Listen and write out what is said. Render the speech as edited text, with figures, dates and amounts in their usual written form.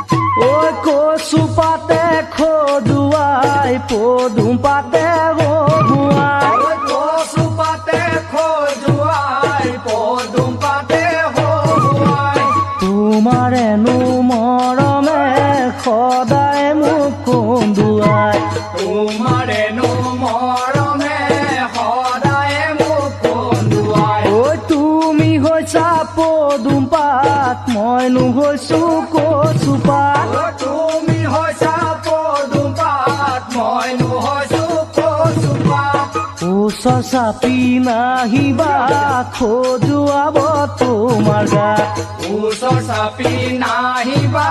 ঐ কচু পাতে খজুৱাই পদুম পাতে বহুৱাই কচু পাতে খজুৱাই পদুম পাতে বহুৱাই তোমাৰেনো মৰমে সদায় মোক কন্দুৱাই তোমাৰেনো মৰমে সদায় মোক কন্দুৱাই ঐ তুমি হৈছা পদুম পাত মইনো হৈছো কচু পাত তুমি হৈছা পদুম পাত মইনো হৈছো কচু পাত ওচৰ চাপি নাহিবা খজুৱাব তোমাৰ গাত ওচৰ চাপি নাহিবা